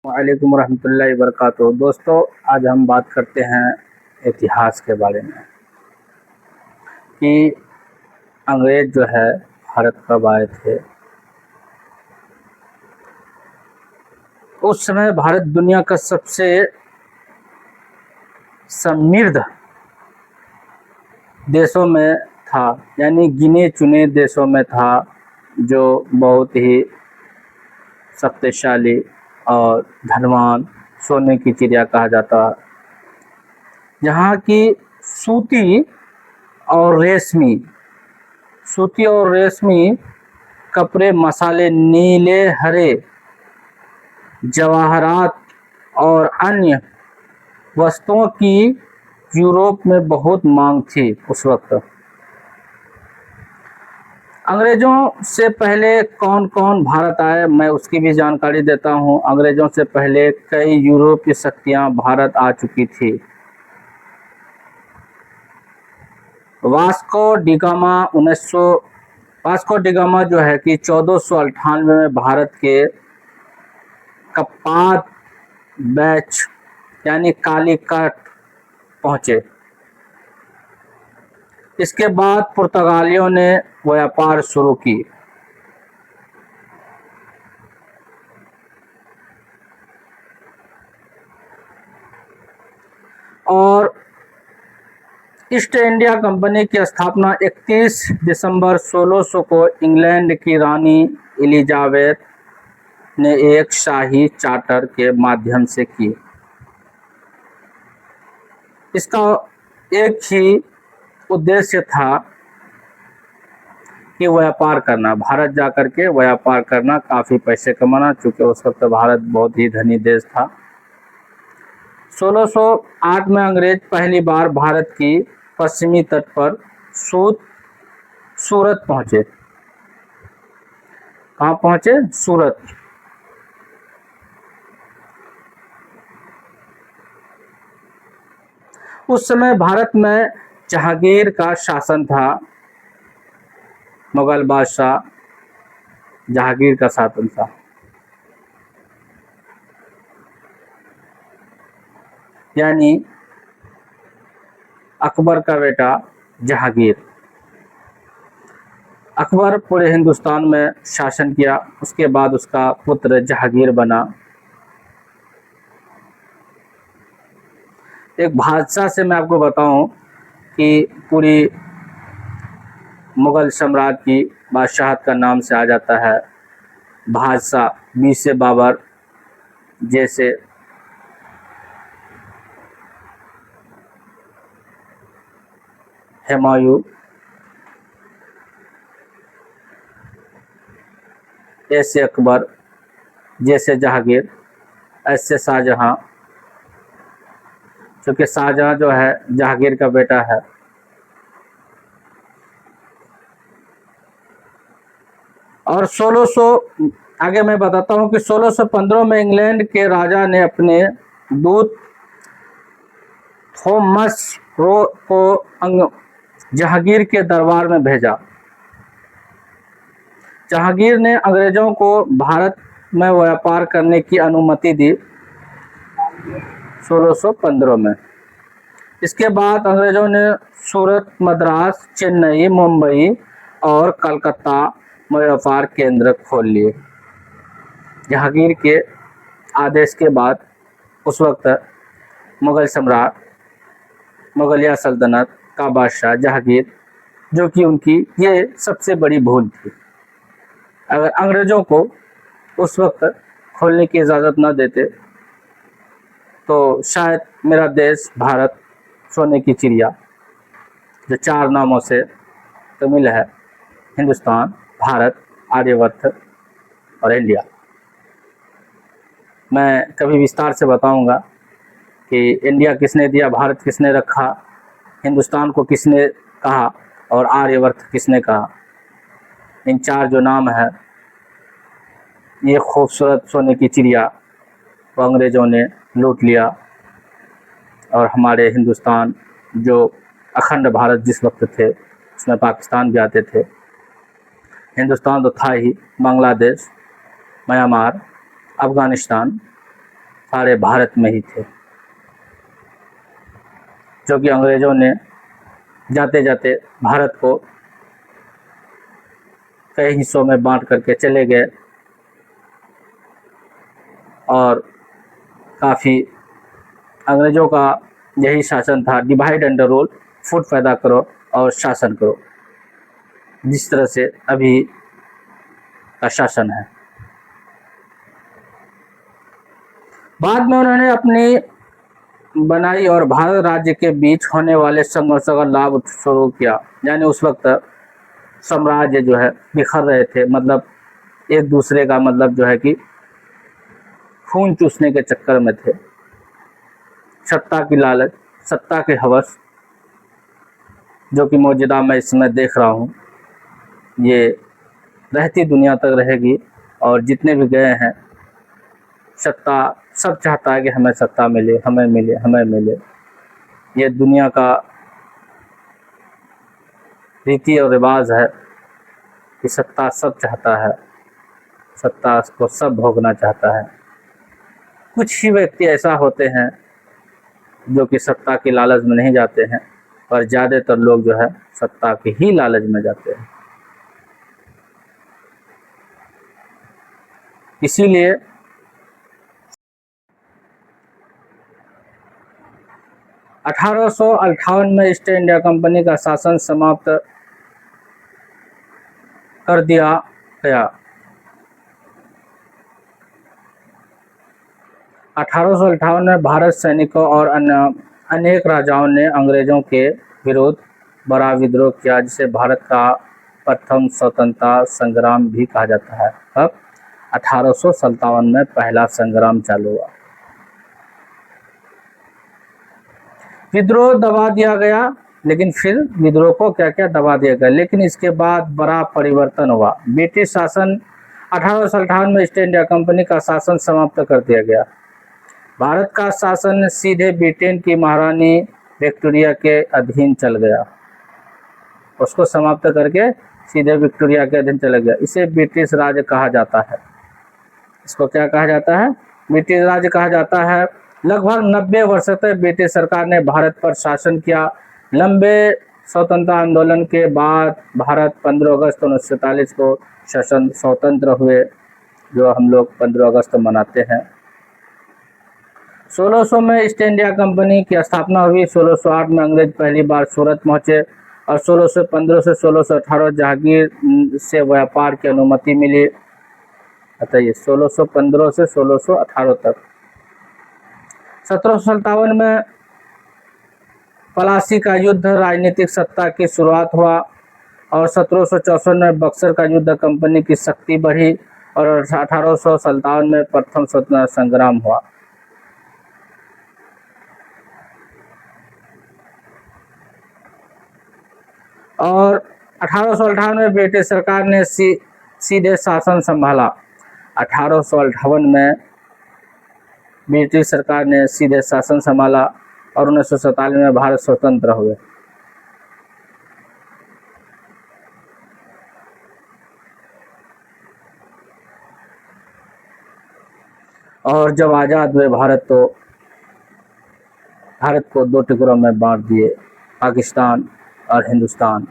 वालेकुम रहमतुल्लाहि वबरकातुहू। दोस्तों, आज हम बात करते हैं इतिहास के बारे में कि अंग्रेज जो है भारत कब आए थे। उस समय भारत दुनिया का सबसे समृद्ध देशों में था, यानी गिने चुने देशों में था, जो बहुत ही शक्तिशाली और धनवान सोने की चिड़िया कहा जाता। यहाँ की सूती और रेशमी कपड़े, मसाले, नीले हरे जवाहरात और अन्य वस्तुओं की यूरोप में बहुत मांग थी उस वक्त। अंग्रेजों से पहले कौन कौन भारत आए, मैं उसकी भी जानकारी देता हूं। अंग्रेजों से पहले कई यूरोपीय शक्तियां भारत आ चुकी थी। वास्को डिगामा जो है कि 1498 में भारत के कप्पाद बैच यानी कालीकट पहुंचे। इसके बाद पुर्तगालियों ने व्यापार शुरू की और ईस्ट इंडिया कंपनी की स्थापना 31 दिसंबर 1600 को इंग्लैंड की रानी एलिजाबेथ ने एक शाही चार्टर के माध्यम से की। इसका एक ही उद्देश्य था कि व्यापार करना, भारत जाकर के व्यापार करना, काफ़ी पैसे कमाना, चूँकि उस वक्त भारत बहुत ही धनी देश था। 1608 में अंग्रेज पहली बार भारत की पश्चिमी तट पर सूरत पहुंचे। कहाँ पहुंचे? सूरत। उस समय भारत में जहांगीर का शासन था। मुगल बादशाह जहांगीर का शासन था। यानी अकबर का बेटा जहांगीर। अकबर पूरे हिंदुस्तान में शासन किया। उसके बाद उसका पुत्र जहांगीर बना। एक बादशाह से मैं आपको बताऊं कि पूरी मुगल सम्राट की बादशाहत का नाम से आ जाता है बादशाह। मीर बाबर जैसे हुमायूं, ऐसे अकबर, जैसे जहांगीर, ऐसे शाहजहां। क्योंकि शाहजहां जो है जहांगीर का बेटा है। और 1600 आगे मैं बताता हूं कि 1615 में इंग्लैंड के राजा ने अपने दूत थॉमस रो को जहांगीर के दरबार में भेजा। जहांगीर ने अंग्रेजों को भारत में व्यापार करने की अनुमति दी 1615 में। इसके बाद अंग्रेजों ने सूरत, मद्रास, चेन्नई, मुंबई और कलकत्ता में व्यापार केंद्र खोल लिए। जहांगीर के आदेश के बाद उस वक्त मुगल सम्राट, मुगलिया सल्तनत का बादशाह जहांगीर, जो कि उनकी ये सबसे बड़ी भूल थी। अगर अंग्रेजों को उस वक्त खोलने की इजाज़त न देते तो शायद मेरा देश भारत, सोने की चिड़िया, जो 4 नामों से तमिल है, हिंदुस्तान, भारत, आर्यवर्त और इंडिया। मैं कभी विस्तार से बताऊंगा कि इंडिया किसने दिया, भारत किसने रखा, हिंदुस्तान को किसने कहा और आर्यवर्त किसने कहा। इन 4 जो नाम है, ये खूबसूरत सोने की चिड़िया को अंग्रेज़ों ने लूट लिया और हमारे हिंदुस्तान, जो अखंड भारत जिस वक्त थे, उसमें पाकिस्तान भी आते थे। हिंदुस्तान तो था ही, बांग्लादेश, म्यांमार, अफ़गानिस्तान, सारे भारत में ही थे, जो कि अंग्रेजों ने जाते जाते भारत को कई हिस्सों में बांट करके चले गए और काफ़ी अंग्रेजों का यही शासन था, डिवाइड एंड रूल, फूट पैदा करो और शासन करो, जिस तरह से अभी का शासन है। बाद में उन्होंने अपनी बनाई और भारत राज्य के बीच होने वाले संघर्षों का लाभ शुरू किया। यानी उस वक्त साम्राज्य जो है बिखर रहे थे, मतलब एक दूसरे का मतलब जो है कि खून चूसने के चक्कर में थे। सत्ता की लालच, सत्ता के हवस, जो कि मौजूदा मैं इसमें देख रहा हूँ, ये रहती दुनिया तक रहेगी। और जितने भी गए हैं, सत्ता, सब चाहता है कि हमें सत्ता मिले, हमें मिले, हमें मिले। ये दुनिया का रीति और रिवाज है कि सत्ता सब चाहता है, सत्ता को सब भोगना चाहता है। कुछ ही व्यक्ति ऐसा होते हैं जो कि सत्ता की लालच में नहीं जाते हैं, पर ज़्यादातर लोग जो है सत्ता की ही लालच में जाते हैं। इसीलिए 1858 में ईस्ट इंडिया कंपनी का शासन समाप्त कर दिया गया। 1858 में भारत सैनिकों और अनेक राजाओं ने अंग्रेजों के विरुद्ध बड़ा विद्रोह किया, जिसे भारत का प्रथम स्वतंत्रता संग्राम भी कहा जाता है। अब 1857 में पहला संग्राम चालू हुआ। विद्रोह दबा दिया गया, लेकिन फिर विद्रोह को क्या क्या दबा दिया गया, लेकिन इसके बाद बड़ा परिवर्तन हुआ। ब्रिटिश शासन 1858 में ईस्ट इंडिया कंपनी का शासन समाप्त कर दिया गया। भारत का शासन सीधे ब्रिटेन की महारानी विक्टोरिया के अधीन चल गया। उसको समाप्त करके सीधे विक्टोरिया के अधीन चला गया। इसे ब्रिटिश राज कहा जाता है। इसको क्या कहा जाता है? ब्रिटिश राज कहा जाता है। लगभग 90 वर्ष तक ब्रिटिश सरकार ने भारत पर शासन किया। लंबे स्वतंत्रता आंदोलन के बाद भारत 15 अगस्त 1947 को स्वतंत्र हुए, जो हम लोग 15 अगस्त मनाते हैं। 1600 में ईस्ट इंडिया कंपनी की स्थापना हुई। 1608 में अंग्रेज पहली बार सूरत पहुंचे और 1615 से 1618 जहांगीर से व्यापार की अनुमति मिली। बताइए, 1615 से 1618 तक। 1757 में पलासी का युद्ध, राजनीतिक सत्ता की शुरुआत हुआ और 1764 में बक्सर का युद्ध, कंपनी की शक्ति बढ़ी और 1857 में प्रथम स्वतंत्रता संग्राम हुआ। और 1858 में ब्रिटिश सरकार ने सीधे शासन संभाला। 1858 में ब्रिटिश सरकार ने सीधे शासन संभाला और 1947 में भारत स्वतंत्र हुए। और जब आज़ाद हुए भारत, तो भारत को 2 टुकड़ों में बांट दिए, पाकिस्तान और हिंदुस्तान।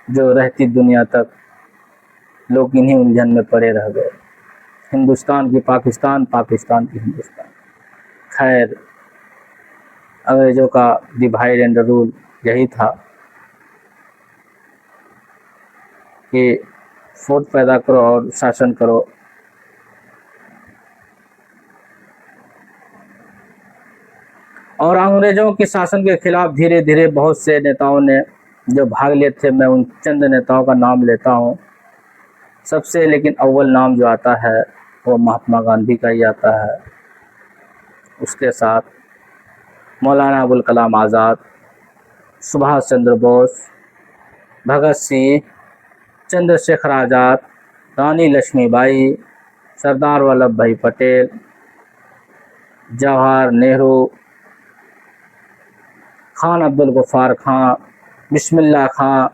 जो रहती दुनिया तक लोग इन्हीं उलझन में पड़े रह गए, हिंदुस्तान की पाकिस्तान, पाकिस्तान की हिंदुस्तान। खैर, अंग्रेजों का डिवाइड एंड रूल यही था कि फूट पैदा करो और शासन करो। और अंग्रेजों के शासन के खिलाफ धीरे धीरे बहुत से नेताओं ने जो भाग लिए थे, मैं उन चंद नेताओं का नाम लेता हूँ। सबसे लेकिन अव्वल नाम जो आता है वो महात्मा गांधी का ही आता है। उसके साथ मौलाना अबुल कलाम आज़ाद, सुभाष चंद्र बोस, भगत सिंह, चंद्रशेखर आज़ाद, रानी लक्ष्मीबाई, सरदार वल्लभ भाई पटेल, जवाहर नेहरू, खान अब्दुल गफ्फार खां, बिस्मिल्लाह खां,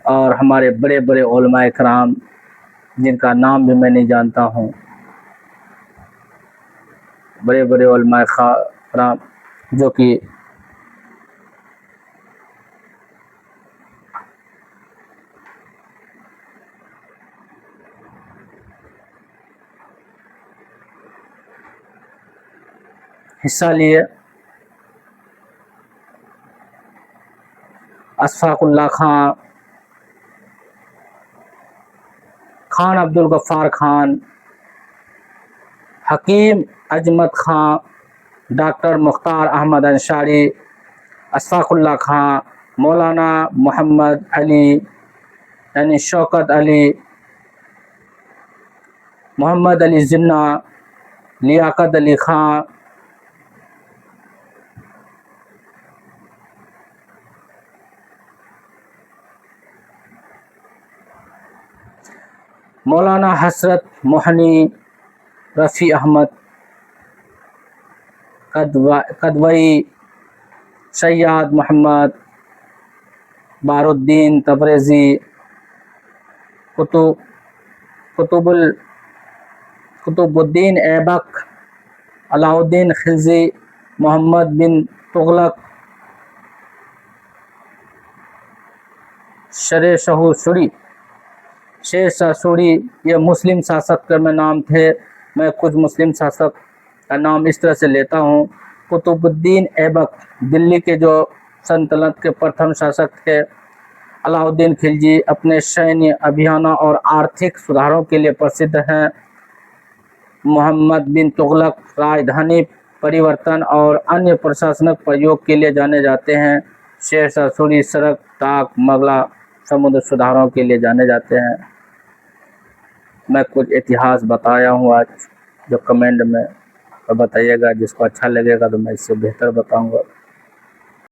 और हमारे बड़े बड़े उलमाए कराम जिनका नाम भी मैं नहीं जानता हूँ, बड़े बड़े उलमाए कराम जो कि हिस्सा लिए। अशफाकुल्ला खां, खान अब्दुल गफ्फार खान, हकीम अजमत खां, डॉक्टर मुख्तार अहमद अंसारी, अशफाकुल्ला खां, मौलाना मोहम्मद अली यानी शौकत अली, मोहम्मद अली जिन्ना, लियाकत अली खां, मौलाना हसरत मोहनी, रफ़ी अहमद कदवई, सैयद मोहम्मद बारुद्दीन तबरेज़ी, कुतुबुद्दीन ऐबक, अलाउद्दीन खिलजी, मोहम्मद बिन तुगलक, शेर शाह सूरी, ये मुस्लिम शासक के में नाम थे। मैं कुछ मुस्लिम शासक का नाम इस तरह से लेता हूँ। कुतुबुद्दीन ऐबक दिल्ली के जो सल्तनत के प्रथम शासक थे। अलाउद्दीन खिलजी अपने सैन्य अभियानों और आर्थिक सुधारों के लिए प्रसिद्ध हैं। मोहम्मद बिन तुगलक राजधानी परिवर्तन और अन्य प्रशासनिक प्रयोग के लिए जाने जाते हैं। शेर शाह सूरी सड़क, डाक, मगला, समुद्र सुधारों के लिए जाने जाते हैं। मैं कुछ इतिहास बताया हूँ आज, जो कमेंट में बताइएगा। जिसको अच्छा लगेगा तो मैं इससे बेहतर बताऊंगा।